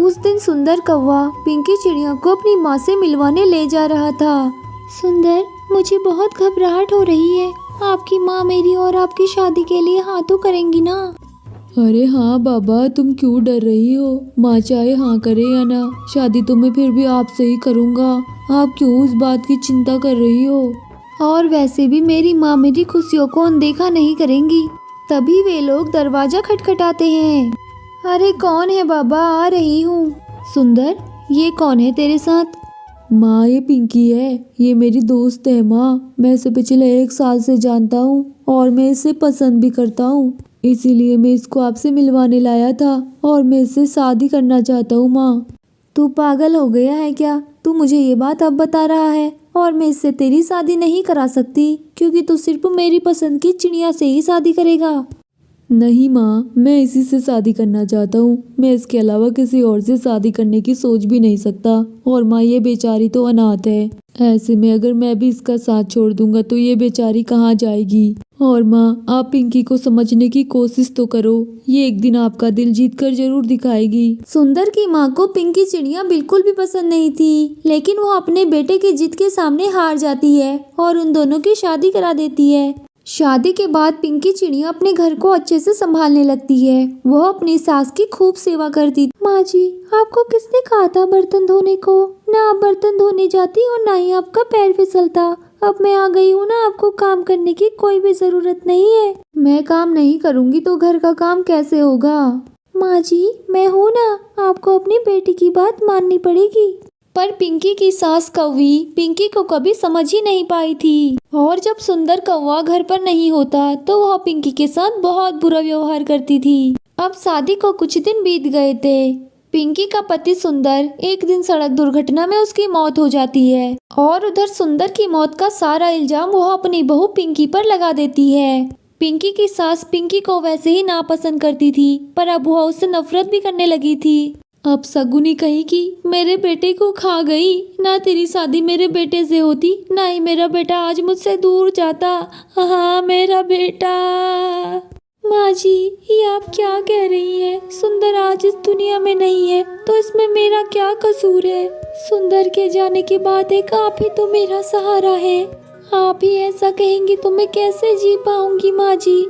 उस दिन सुंदर कौवा पिंकी चिड़िया को अपनी माँ से मिलवाने ले जा रहा था। सुंदर, मुझे बहुत घबराहट हो रही है। आपकी माँ मेरी और आपकी शादी के लिए हाँ तो करेंगी ना? अरे हाँ बाबा, तुम क्यों डर रही हो? माँ चाहे हाँ करे या ना, शादी तो मैं फिर भी आपसे ही करूँगा। आप क्यों उस बात की चिंता कर रही हो? और वैसे भी मेरी माँ मेरी खुशियों को अनदेखा नहीं करेंगी। तभी वे लोग दरवाजा खटखटाते हैं। अरे कौन है बाबा, आ रही हूँ। सुंदर, ये कौन है तेरे साथ? माँ, ये पिंकी है। ये मेरी दोस्त है माँ। मैं इसे पिछले 1 साल से जानता हूँ और मैं इसे पसंद भी करता हूँ। इसीलिए मैं इसको आपसे मिलवाने लाया था और मैं इससे शादी करना चाहता हूँ माँ। तू पागल हो गया है क्या? तू मुझे ये बात अब बता रहा है और मैं इससे तेरी शादी नहीं करा सकती क्योंकि तू सिर्फ मेरी पसंद की चिड़िया से ही शादी करेगा। नहीं माँ, मैं इसी से शादी करना चाहता हूँ। मैं इसके अलावा किसी और से शादी करने की सोच भी नहीं सकता। और माँ, ये बेचारी तो अनाथ है। ऐसे में अगर मैं भी इसका साथ छोड़ दूंगा तो ये बेचारी कहाँ जाएगी? और माँ, आप पिंकी को समझने की कोशिश तो करो। ये एक दिन आपका दिल जीत कर जरूर दिखाएगी। सुंदर की माँ को पिंकी चिड़िया बिल्कुल भी पसंद नहीं थी, लेकिन वो अपने बेटे की जिद के सामने हार जाती है और उन दोनों की शादी करा देती है। शादी के बाद पिंकी चिड़िया अपने घर को अच्छे से संभालने लगती है। वह अपनी सास की खूब सेवा करती। माँ जी, आपको किसने कहा था बर्तन धोने को? ना आप बर्तन धोने जाती और ना ही आपका पैर फिसलता। अब मैं आ गई हूँ ना, आपको काम करने की कोई भी जरूरत नहीं है। मैं काम नहीं करूँगी तो घर का काम कैसे होगा? माँ जी, मैं हूँ ना, आपको अपनी बेटी की बात माननी पड़ेगी। पर पिंकी की सास कौवी पिंकी को कभी समझ ही नहीं पाई थी और जब सुंदर कौवा घर पर नहीं होता तो वह पिंकी के साथ बहुत बुरा व्यवहार करती थी। अब शादी को कुछ दिन बीत गए थे। पिंकी का पति सुंदर एक दिन सड़क दुर्घटना में उसकी मौत हो जाती है और उधर सुंदर की मौत का सारा इल्जाम वह अपनी बहू पिंकी पर लगा देती है। पिंकी की सास पिंकी को वैसे ही नापसंद करती थी, पर अब वह उससे नफरत भी करने लगी थी। अब सगुनी कही कि मेरे बेटे को खा गई। ना तेरी शादी मेरे बेटे से होती, ना ही मेरा बेटा आज मुझसे दूर जाता। हाँ, मेरा बेटा। माँ जी, ये आप क्या कह रही हैं? सुंदर आज इस दुनिया में नहीं है तो इसमें मेरा क्या कसूर है? सुंदर के जाने के बाद एक आप ही तो मेरा सहारा है। आप ही ऐसा कहेंगी तो मैं कैसे जी पाऊंगी माँ जी?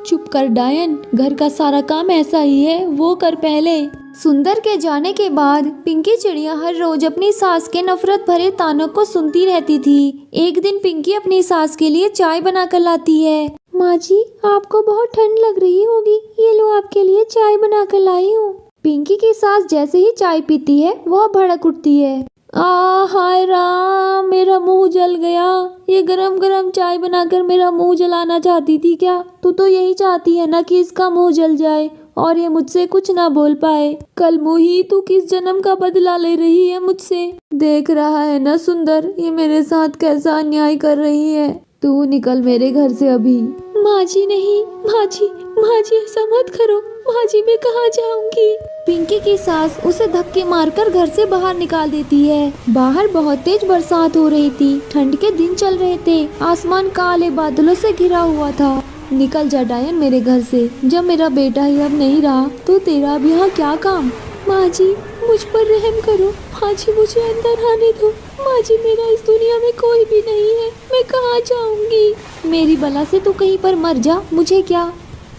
चुप कर डायन, घर का सारा काम ऐसा ही है, वो कर पहले। सुंदर के जाने के बाद पिंकी चिड़िया हर रोज अपनी सास के नफरत भरे तानों को सुनती रहती थी। एक दिन पिंकी अपनी सास के लिए चाय बनाकर लाती है। माँ जी, आपको बहुत ठंड लग रही होगी, ये लो आपके लिए चाय बनाकर लाई हूँ। पिंकी की सास जैसे ही चाय पीती है वह भड़क उठती है। हाय राम, मेरा मुंह जल गया। ये गरम गरम चाय बनाकर मेरा मुंह जलाना चाहती थी क्या? तू तो यही चाहती है ना कि इसका मुंह जल जाए और ये मुझसे कुछ ना बोल पाए। कल मुही, तू किस जन्म का बदला ले रही है मुझसे? देख रहा है ना सुंदर, ये मेरे साथ कैसा अन्याय कर रही है। तू निकल मेरे घर से अभी। माँ जी नहीं, माँ जी ऐसा मत करो। माँ जी, मैं कहाँ जाऊंगी? पिंकी की सास उसे धक्के मारकर घर से बाहर निकाल देती है। बाहर बहुत तेज बरसात हो रही थी। ठंड के दिन चल रहे थे। आसमान काले बादलों से घिरा हुआ था। निकल जा डायन मेरे घर से। जब मेरा बेटा ही अब नहीं रहा तो तेरा अब यहाँ क्या काम? माँ जी, मुझ पर रहम करो। माँ जी, मुझे अंदर आने दो। माँ जी, मेरा इस दुनिया में कोई भी नहीं है, मैं कहाँ जाऊंगी? मेरी बला से तू कहीं पर मर जा, मुझे क्या?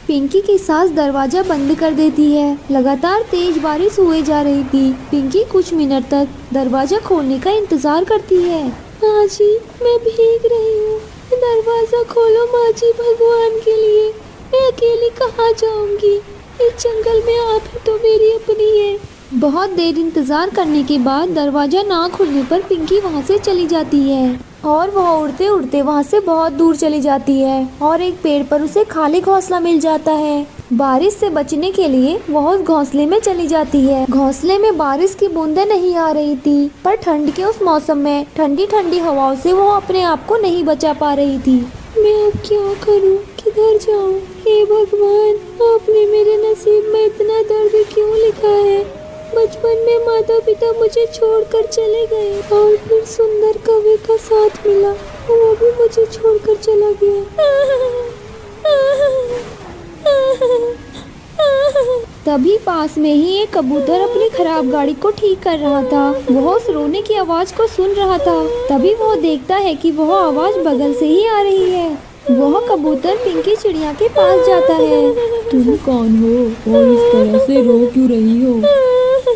पिंकी की सास दरवाजा बंद कर देती है। लगातार तेज बारिश हुए जा रही थी। पिंकी कुछ मिनट तक दरवाजा खोलने का इंतजार करती है। माँ जी, मैं भीग रही हूँ, दरवाजा खोलो माँ जी, भगवान के लिए। मैं अकेली कहाँ जाऊंगी? इस जंगल में आप ही तो मेरी अपनी है। बहुत देर इंतजार करने के बाद दरवाजा ना खुलने पर पिंकी वहाँ से चली जाती है और वह उड़ते उड़ते वहाँ से बहुत दूर चली जाती है और एक पेड़ पर उसे खाली घोंसला मिल जाता है। बारिश से बचने के लिए वह उस घोंसले में चली जाती है। घोंसले में बारिश की बूंदें नहीं आ रही थी, पर ठंड के उस मौसम में ठंडी ठंडी हवाओं से वो अपने आप को नहीं बचा पा रही थी। मैं अब क्या करूं? किधर जाऊं? हे भगवान, आपने मेरे नसीब में इतना दर्द क्यों लिखा है? बचपन में माता पिता मुझे छोड़कर चले गए और फिर सुंदर कवि का साथ मिला, वो भी मुझे छोड़कर चला गया। तभी पास में ही एक कबूतर अपनी खराब गाड़ी को ठीक कर रहा था। वह उस रोने की आवाज को सुन रहा था। तभी वह देखता है कि वह आवाज बगल से ही आ रही है। वह कबूतर पिंकी चिड़िया के पास जाता है। तुम कौन हो और इस तरह से रो क्यों रही हो?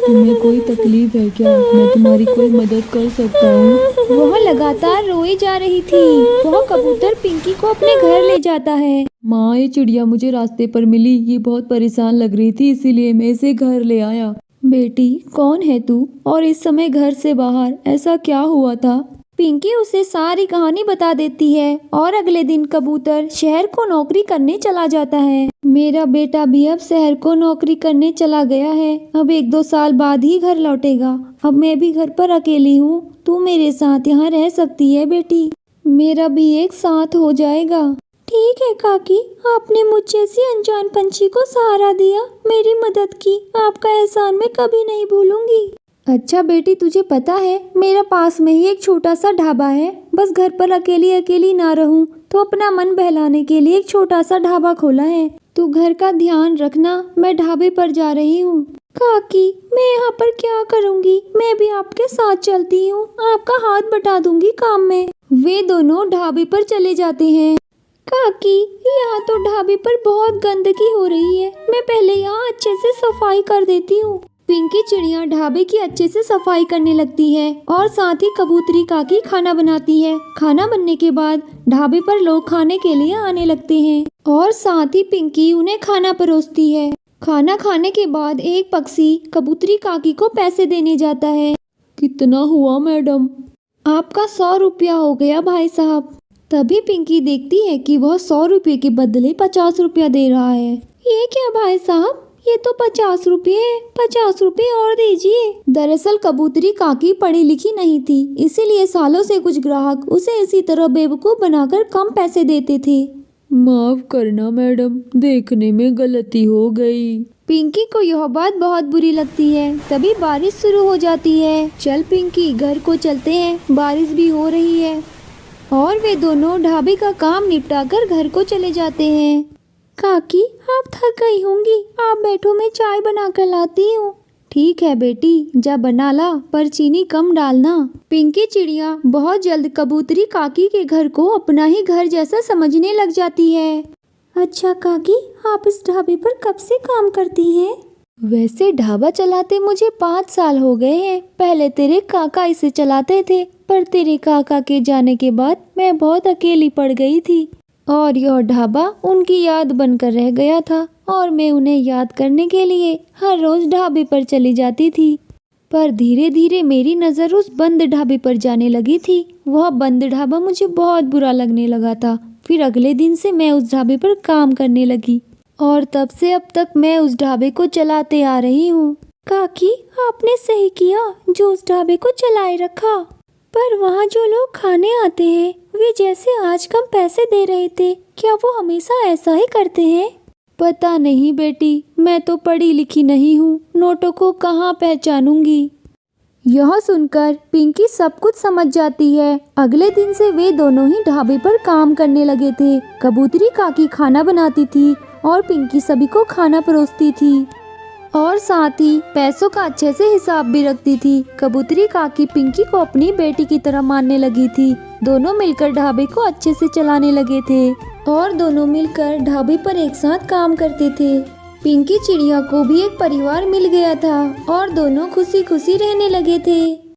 तुम्हें कोई तकलीफ है क्या? मैं तुम्हारी कोई मदद कर सकता हूँ? वह लगातार रोए जा रही थी। वह कबूतर पिंकी को अपने घर ले जाता है। माँ, ये चिड़िया मुझे रास्ते पर मिली। ये बहुत परेशान लग रही थी, इसीलिए मैं इसे घर ले आया। बेटी, कौन है तू और इस समय घर से बाहर? ऐसा क्या हुआ था? पिंकी उसे सारी कहानी बता देती है और अगले दिन कबूतर शहर को नौकरी करने चला जाता है। मेरा बेटा भी अब शहर को नौकरी करने चला गया है। अब 1-2 साल बाद ही घर लौटेगा। अब मैं भी घर पर अकेली हूँ। तू मेरे साथ यहाँ रह सकती है बेटी। मेरा भी एक साथ हो जाएगा। ठीक है काकी, आपने मुझ जैसी अनजान पंछी को सहारा दिया, मेरी मदद की। आपका एहसान मैं कभी नहीं भूलूंगी। अच्छा बेटी, तुझे पता है मेरा पास में ही एक छोटा सा ढाबा है। बस घर पर अकेली अकेली ना रहूं तो अपना मन बहलाने के लिए एक छोटा सा ढाबा खोला है। तू घर का ध्यान रखना, मैं ढाबे पर जा रही हूँ। काकी, मैं यहाँ पर क्या करूँगी? मैं भी आपके साथ चलती हूँ, आपका हाथ बटा दूंगी काम में। वे दोनों ढाबे पर चले जाते हैं। काकी, यहाँ तो ढाबे पर बहुत गंदगी हो रही है। मैं पहले यहाँ अच्छे से सफाई कर देती हूँ। पिंकी चिड़िया ढाबे की अच्छे से सफाई करने लगती है और साथ ही कबूतरी काकी खाना बनाती है। खाना बनने के बाद ढाबे पर लोग खाने के लिए आने लगते हैं और साथ ही पिंकी उन्हें खाना परोसती है। खाना खाने के बाद एक पक्षी कबूतरी काकी को पैसे देने जाता है। कितना हुआ मैडम? आपका 100 रुपया हो गया भाई साहब। तभी पिंकी देखती है कि वह 100 रुपये के बदले 50 रुपया दे रहा है। ये क्या भाई साहब, ये तो 50 रुपये है। 50 रुपये और दीजिए। दरअसल कबूतरी काकी पढ़ी लिखी नहीं थी, इसीलिए सालों से कुछ ग्राहक उसे इसी तरह बेवकूफ बनाकर कम पैसे देते थे। माफ करना मैडम, देखने में गलती हो गई। पिंकी को यह बात बहुत बुरी लगती है। तभी बारिश शुरू हो जाती है। चल पिंकी, घर को चलते हैं, बारिश भी हो रही है। और वे दोनों ढाबे का काम निपटाकर घर को चले जाते हैं। काकी, आप थक गई होंगी, आप बैठो, मैं चाय बना कर लाती हूँ। ठीक है बेटी, जा बना ला, पर चीनी कम डालना। पिंकी चिड़िया बहुत जल्द कबूतरी काकी के घर को अपना ही घर जैसा समझने लग जाती है। अच्छा काकी, आप इस ढाबे पर कब से काम करती हैं? वैसे ढाबा चलाते मुझे 5 साल हो गए हैं। पहले तेरे काका इसे चलाते थे, पर तेरे काका के जाने के बाद मैं बहुत अकेली पड़ गई थी और यह ढाबा उनकी याद बनकर रह गया था और मैं उन्हें याद करने के लिए हर रोज ढाबे पर चली जाती थी। पर धीरे धीरे मेरी नज़र उस बंद ढाबे पर जाने लगी थी। वह बंद ढाबा मुझे बहुत बुरा लगने लगा था। फिर अगले दिन से मैं उस ढाबे पर काम करने लगी और तब से अब तक मैं उस ढाबे को चलाते आ रही हूँ। काकी, आपने सही किया जो उस ढाबे को चलाए रखा। पर वहाँ जो लोग खाने आते हैं वे जैसे आज कम पैसे दे रहे थे, क्या वो हमेशा ऐसा ही करते हैं? पता नहीं बेटी, मैं तो पढ़ी लिखी नहीं हूँ, नोटों को कहाँ पहचानूंगी। यह सुनकर पिंकी सब कुछ समझ जाती है। अगले दिन से वे दोनों ही ढाबे पर काम करने लगे थे। कबूतरी काकी खाना बनाती थी और पिंकी सभी को खाना परोसती थी और साथ ही पैसों का अच्छे से हिसाब भी रखती थी। कबूतरी काकी पिंकी को अपनी बेटी की तरह मानने लगी थी। दोनों मिलकर ढाबे को अच्छे से चलाने लगे थे और दोनों मिलकर ढाबे पर एक साथ काम करते थे। पिंकी चिड़िया को भी एक परिवार मिल गया था और दोनों खुशी खुशी रहने लगे थे।